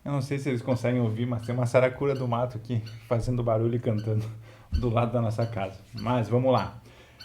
Eu não sei se eles conseguem ouvir, mas tem uma saracura do mato aqui fazendo barulho e cantando do lado da nossa casa. Mas vamos lá.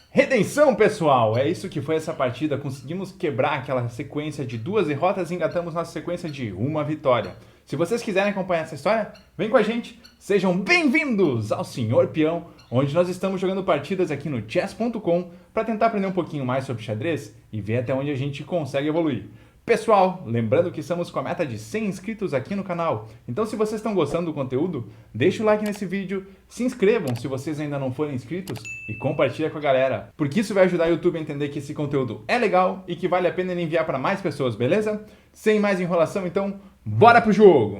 Redenção, pessoal! É isso que foi essa partida. Conseguimos quebrar aquela sequência de 2 derrotas e engatamos nossa sequência de 1 vitória. Se vocês quiserem acompanhar essa história, vem com a gente. Sejam bem-vindos ao Senhor Peão, onde nós estamos jogando partidas aqui no chess.com para tentar aprender um pouquinho mais sobre xadrez e ver até onde a gente consegue evoluir. Pessoal, lembrando que estamos com a meta de 100 inscritos aqui no canal. Então, se vocês estão gostando do conteúdo, deixa o like nesse vídeo, se inscrevam se vocês ainda não forem inscritos e compartilha com a galera, porque isso vai ajudar o YouTube a entender que esse conteúdo é legal e que vale a pena ele enviar para mais pessoas, beleza? Sem mais enrolação, então, bora pro jogo!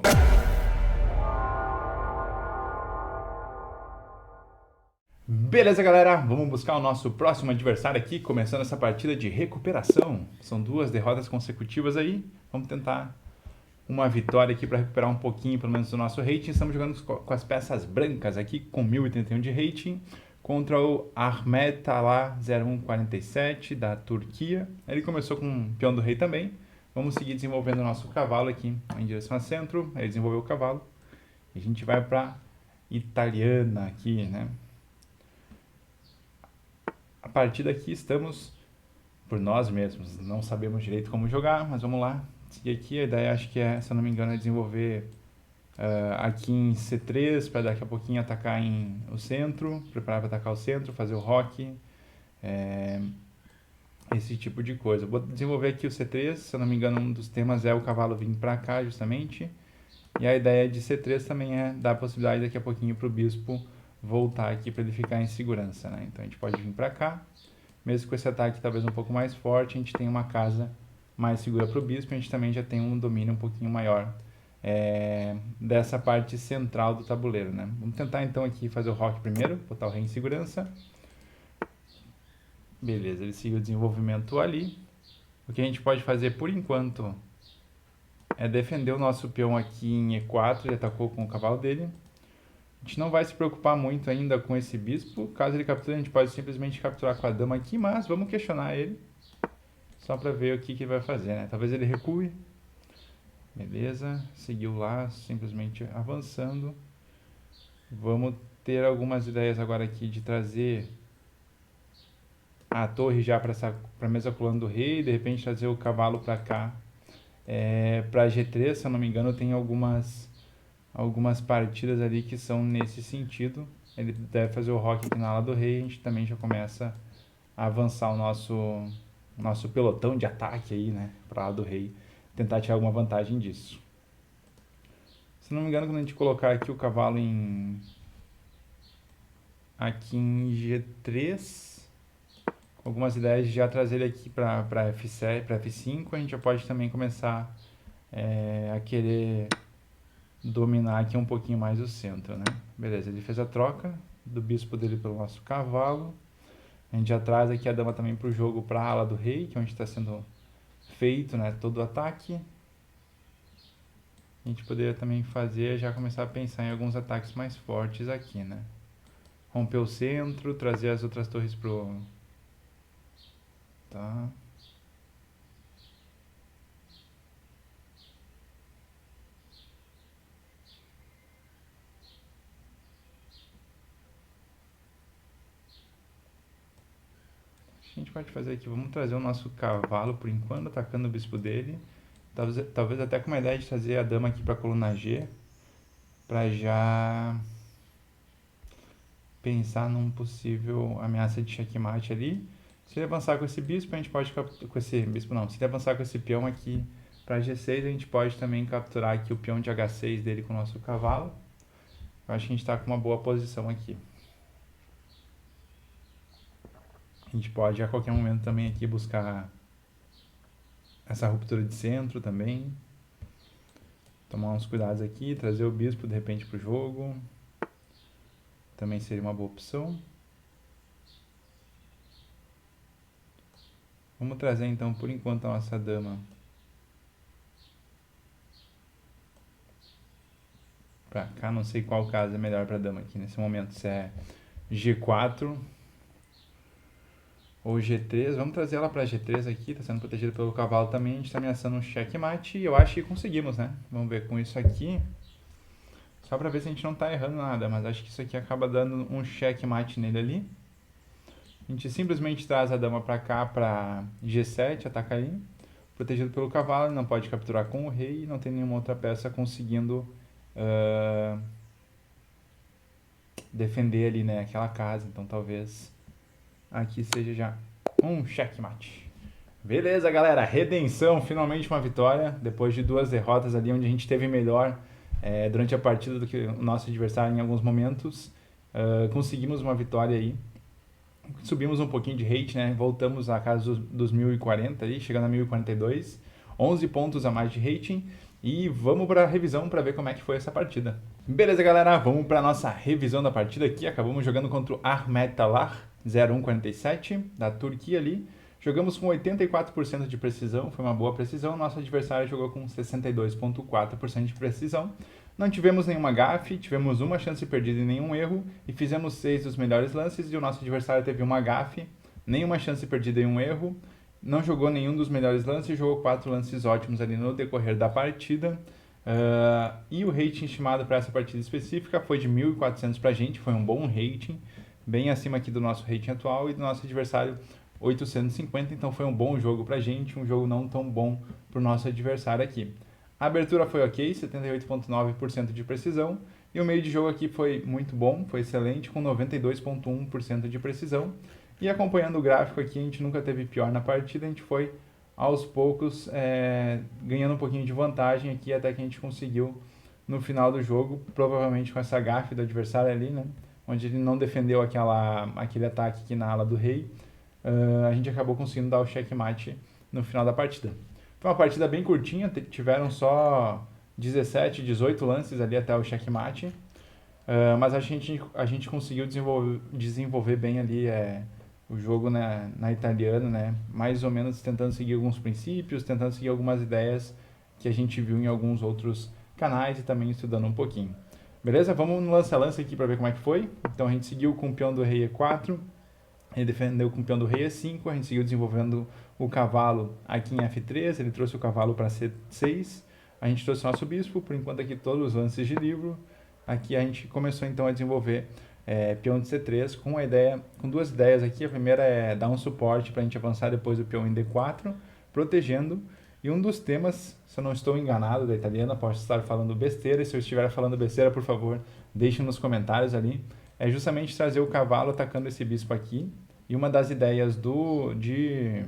Beleza, galera? Vamos buscar o nosso próximo adversário aqui, começando essa partida de recuperação. São 2 derrotas consecutivas aí. Vamos tentar uma vitória aqui para recuperar um pouquinho, pelo menos, do nosso rating. Estamos jogando com as peças brancas aqui, com 1081 de rating, contra o Ahmet Talah 0147 da Turquia. Ele começou com um peão do rei também. Vamos seguir desenvolvendo o nosso cavalo aqui em direção ao centro. Ele desenvolveu o cavalo. E a gente vai para italiana aqui, né? A partir daqui estamos por nós mesmos. Não sabemos direito como jogar, mas vamos lá. Seguir aqui, a ideia acho que é, se eu não me engano, é desenvolver aqui em C3 para daqui a pouquinho atacar em o centro, preparar para atacar o centro, fazer o rock, esse tipo de coisa. Vou desenvolver aqui o C3, se eu não me engano, um dos temas é o cavalo vir para cá justamente. E a ideia de C3 também é dar a possibilidade daqui a pouquinho para o bispo voltar aqui para ele ficar em segurança, né? Então a gente pode vir para cá. Mesmo com esse ataque talvez um pouco mais forte, a gente tem uma casa mais segura para o bispo, a gente também já tem um domínio um pouquinho maior dessa parte central do tabuleiro, né? Vamos tentar então aqui fazer o rock primeiro, botar o rei em segurança. Beleza, ele seguiu o desenvolvimento ali. O que a gente pode fazer por enquanto é defender o nosso peão aqui em E4, ele atacou com o cavalo dele. A gente não vai se preocupar muito ainda com esse bispo. Caso ele capture, a gente pode simplesmente capturar com a dama aqui, mas vamos questionar ele. Só para ver o que ele vai fazer, né? Talvez ele recue. Beleza, seguiu lá, simplesmente avançando. Vamos ter algumas ideias agora aqui de trazer a torre já para a mesa colando do rei. De repente trazer o cavalo para cá. Para G3, se eu não me engano, tem algumas partidas ali que são nesse sentido. Ele deve fazer o rock aqui na ala do rei, a gente também já começa a avançar o nosso pelotão de ataque aí, né, para a ala do rei, tentar tirar alguma vantagem disso. Se não me engano, quando a gente colocar aqui o cavalo aqui em G3, algumas ideias de já trazer ele aqui para F7, para F5, a gente já pode também começar a querer dominar aqui um pouquinho mais o centro, né? Beleza, ele fez a troca do bispo dele pelo nosso cavalo. A gente já traz aqui a dama também para o jogo, para a ala do rei, que é onde está sendo feito, né, todo o ataque. A gente poderia também fazer, já começar a pensar em alguns ataques mais fortes aqui, né? Romper o centro, trazer as outras torres pro... Tá... A gente pode fazer aqui, vamos trazer o nosso cavalo por enquanto, atacando o bispo dele. Talvez até com uma ideia de trazer a dama aqui para a coluna G, para já pensar num possível ameaça de checkmate ali. Se ele avançar com esse bispo, a gente pode com esse bispo não. Se ele avançar com esse peão aqui para G6, a gente pode também capturar aqui o peão de H6 dele com o nosso cavalo. Eu acho que a gente está com uma boa posição aqui. A gente pode a qualquer momento também aqui buscar essa ruptura de centro também. Tomar uns cuidados aqui, trazer o bispo de repente para o jogo. Também seria uma boa opção. Vamos trazer então por enquanto a nossa dama para cá. Não sei qual caso é melhor para a dama aqui nesse momento. Se é G4 ou G3. Vamos trazer ela para G3 aqui, está sendo protegido pelo cavalo também. A gente está ameaçando um checkmate e eu acho que conseguimos, né? Vamos ver com isso aqui. Só para ver se a gente não está errando nada, mas acho que isso aqui acaba dando um checkmate nele ali. A gente simplesmente traz a dama para cá, para G7, ataca ali. Protegido pelo cavalo, ele não pode capturar com o rei e não tem nenhuma outra peça conseguindo defender ali, né, aquela casa. Então talvez aqui seja já um checkmate. Beleza, galera, redenção, finalmente uma vitória, depois de 2 derrotas ali, onde a gente teve melhor durante a partida do que o nosso adversário em alguns momentos. Conseguimos uma vitória aí, subimos um pouquinho de rate, né, voltamos à casa dos 1040 aí, chegando a 1042, 11 pontos a mais de rating, e vamos para a revisão para ver como é que foi essa partida. Beleza, galera, vamos para a nossa revisão da partida aqui. Acabamos jogando contra o Ahmet Talar, 0147, da Turquia ali. Jogamos com 84% de precisão, foi uma boa precisão. Nosso adversário jogou com 62,4% de precisão. Não tivemos nenhuma gafe, tivemos uma chance perdida e nenhum erro, e fizemos 6 dos melhores lances, e o nosso adversário teve uma gafe, nenhuma chance perdida e um erro. Não jogou nenhum dos melhores lances, jogou 4 lances ótimos ali no decorrer da partida. E o rating estimado para essa partida específica foi de 1.400 para a gente, foi um bom rating, bem acima aqui do nosso rating atual, e do nosso adversário 850, então foi um bom jogo para a gente, um jogo não tão bom para o nosso adversário aqui. A abertura foi ok, 78,9% de precisão, e o meio de jogo aqui foi muito bom, foi excelente, com 92,1% de precisão. E acompanhando o gráfico aqui, a gente nunca teve pior na partida, a gente foi aos poucos ganhando um pouquinho de vantagem aqui, até que a gente conseguiu no final do jogo, provavelmente com essa gafe do adversário ali, né, onde ele não defendeu aquele ataque aqui na ala do rei. A gente acabou conseguindo dar o checkmate no final da partida. Foi uma partida bem curtinha, tiveram só 17, 18 lances ali até o checkmate, mas a gente conseguiu desenvolver bem ali o jogo na italiana, né? Mais ou menos tentando seguir alguns princípios, tentando seguir algumas ideias que a gente viu em alguns outros canais e também estudando um pouquinho. Beleza? Vamos no lance-a-lance aqui para ver como é que foi. Então a gente seguiu com o peão do rei E4, ele defendeu com o peão do rei E5, a gente seguiu desenvolvendo o cavalo aqui em F3, ele trouxe o cavalo para C6, a gente trouxe o nosso bispo, por enquanto aqui todos os lances de livro. Aqui a gente começou então a desenvolver peão de C3 com duas ideias aqui. A primeira é dar um suporte para a gente avançar depois do peão em D4, protegendo. E um dos temas, se eu não estou enganado, da italiana, posso estar falando besteira, e se eu estiver falando besteira, por favor, deixem nos comentários ali, é justamente trazer o cavalo atacando esse bispo aqui. E uma das ideias de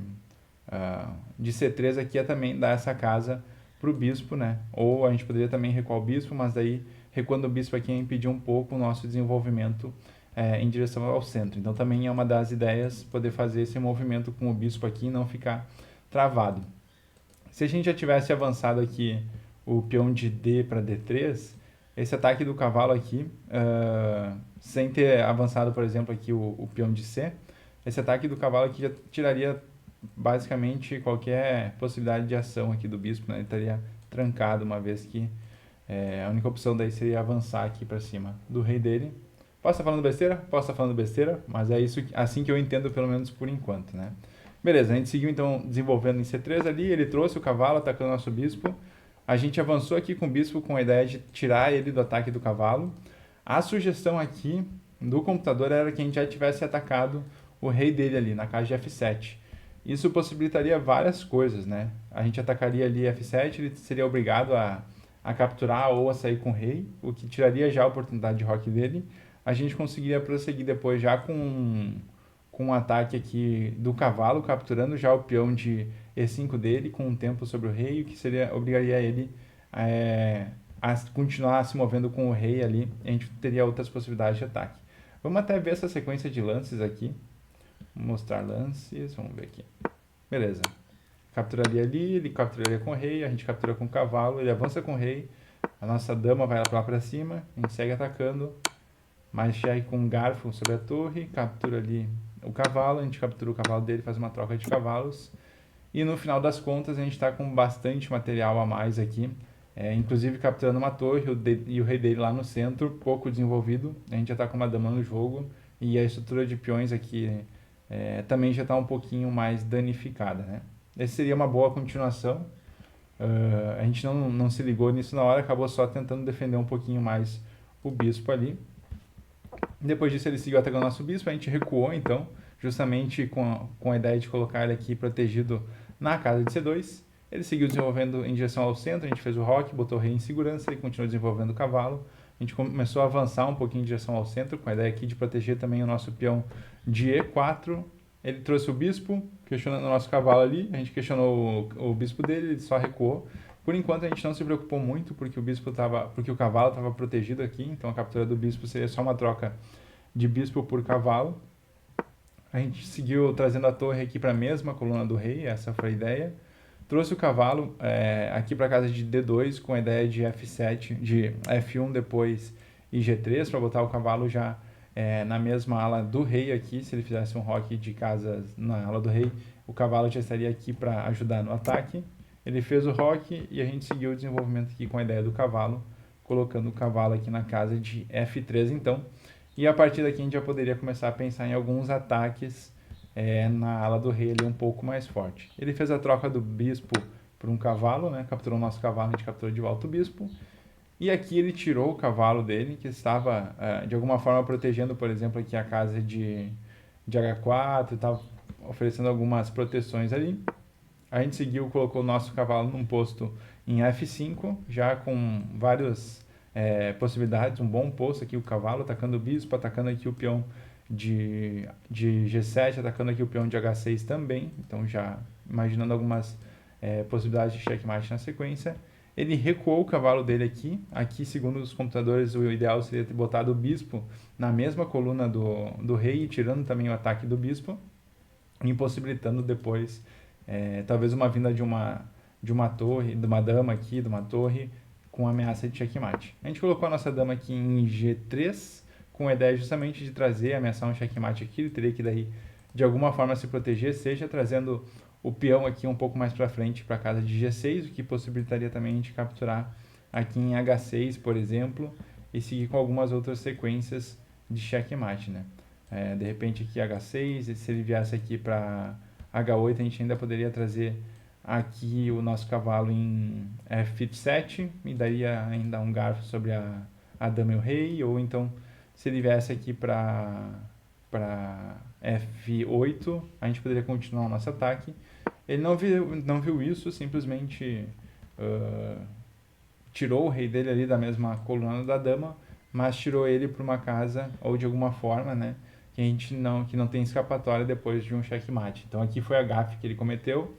C3 aqui é também dar essa casa para o bispo, né? Ou a gente poderia também recuar o bispo, mas daí recuando o bispo aqui é impedir um pouco o nosso desenvolvimento em direção ao centro. Então também é uma das ideias poder fazer esse movimento com o bispo aqui e não ficar travado. Se a gente já tivesse avançado aqui o peão de D para D3, esse ataque do cavalo aqui, sem ter avançado, por exemplo, aqui o peão de C, esse ataque do cavalo aqui já tiraria basicamente qualquer possibilidade de ação aqui do bispo, né? Ele estaria trancado, uma vez que a única opção daí seria avançar aqui para cima do rei dele. Posso estar falando besteira? Posso estar falando besteira, mas é isso assim que eu entendo, pelo menos por enquanto, né? Beleza, a gente seguiu então desenvolvendo em C3 ali, ele trouxe o cavalo atacando o nosso bispo. A gente avançou aqui com o bispo com a ideia de tirar ele do ataque do cavalo. A sugestão aqui do computador era que a gente já tivesse atacado o rei dele ali, na casa de F7. Isso possibilitaria várias coisas, né? A gente atacaria ali F7, ele seria obrigado a capturar ou a sair com o rei, o que tiraria já a oportunidade de roque dele. A gente conseguiria prosseguir depois já com um ataque aqui do cavalo, capturando já o peão de E5 dele, com um tempo sobre o rei, o que obrigaria ele a continuar se movendo com o rei ali. A gente teria outras possibilidades de ataque. Vamos até ver essa sequência de lances aqui. Vou mostrar lances, vamos ver aqui. Beleza. Capturaria ali, ele capturaria com o rei, a gente captura com o cavalo, ele avança com o rei, a nossa dama vai lá para cima, a gente segue atacando, mais chegue com um garfo sobre a torre, captura ali o cavalo, a gente captura o cavalo dele, faz uma troca de cavalos, e no final das contas a gente está com bastante material a mais aqui, inclusive capturando uma torre e o rei dele lá no centro, pouco desenvolvido. A gente já está com uma dama no jogo, e a estrutura de peões aqui também já está um pouquinho mais danificada, né? Essa seria uma boa continuação. A gente não se ligou nisso na hora, acabou só tentando defender um pouquinho mais o bispo ali. Depois disso ele seguiu atacando o nosso bispo, a gente recuou então, justamente com a ideia de colocar ele aqui protegido na casa de C2. Ele seguiu desenvolvendo em direção ao centro, a gente fez o roque, botou o rei em segurança, ele continuou desenvolvendo o cavalo. A gente começou a avançar um pouquinho em direção ao centro, com a ideia aqui de proteger também o nosso peão de E4. Ele trouxe o bispo, questionando o nosso cavalo ali, a gente questionou o bispo dele, ele só recuou. Por enquanto a gente não se preocupou muito, porque o cavalo estava protegido aqui, então a captura do bispo seria só uma troca de bispo por cavalo. A gente seguiu trazendo a torre aqui para a mesma coluna do rei, essa foi a ideia. Trouxe o cavalo aqui para a casa de D2 com a ideia de F7, de F1 depois e G3, para botar o cavalo já na mesma ala do rei aqui. Se ele fizesse um roque de casas na ala do rei, o cavalo já estaria aqui para ajudar no ataque. Ele fez o roque e a gente seguiu o desenvolvimento aqui com a ideia do cavalo, colocando o cavalo aqui na casa de F3 então. E a partir daqui a gente já poderia começar a pensar em alguns ataques na ala do rei ali um pouco mais forte. Ele fez a troca do bispo por um cavalo, né? Capturou o nosso cavalo, a gente capturou de volta o bispo. E aqui ele tirou o cavalo dele, que estava de alguma forma protegendo, por exemplo, aqui a casa de H4, estava oferecendo algumas proteções ali. A gente seguiu, colocou o nosso cavalo num posto em F5, já com várias possibilidades, um bom posto aqui o cavalo, atacando o bispo, atacando aqui o peão de G7, atacando aqui o peão de H6 também, então já imaginando algumas possibilidades de checkmate na sequência. Ele recuou o cavalo dele aqui segundo os computadores o ideal seria ter botado o bispo na mesma coluna do rei, tirando também o ataque do bispo, impossibilitando depois talvez uma vinda de uma torre, de uma dama aqui, de uma torre, com ameaça de checkmate. A gente colocou a nossa dama aqui em G3, com a ideia justamente de trazer, ameaçar um checkmate aqui, ele teria que daí de alguma forma se proteger, seja trazendo o peão aqui um pouco mais para frente para a casa de G6, o que possibilitaria também a gente capturar aqui em H6, por exemplo, e seguir com algumas outras sequências de checkmate, né? De repente aqui H6, se ele viesse aqui para H8, a gente ainda poderia trazer aqui o nosso cavalo em F7, e daria ainda um garfo sobre a dama e o rei, ou então se ele viesse aqui para F8, a gente poderia continuar o nosso ataque. Ele não viu isso, simplesmente tirou o rei dele ali da mesma coluna da dama, mas tirou ele para uma casa, ou de alguma forma, né, que não tem escapatória depois de um checkmate. Então aqui foi a gafe que ele cometeu,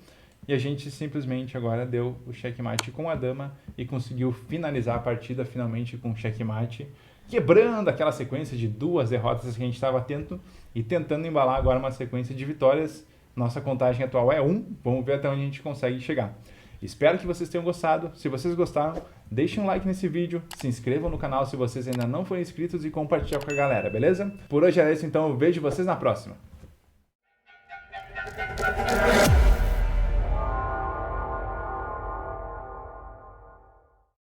e a gente simplesmente agora deu o checkmate com a dama e conseguiu finalizar a partida finalmente com o checkmate, quebrando aquela sequência de 2 derrotas que a gente estava tentando embalar agora uma sequência de vitórias. Nossa contagem atual é 1, vamos ver até onde a gente consegue chegar. Espero que vocês tenham gostado. Se vocês gostaram, deixem um like nesse vídeo, se inscrevam no canal se vocês ainda não forem inscritos e compartilhem com a galera, beleza? Por hoje é isso, então eu vejo vocês na próxima.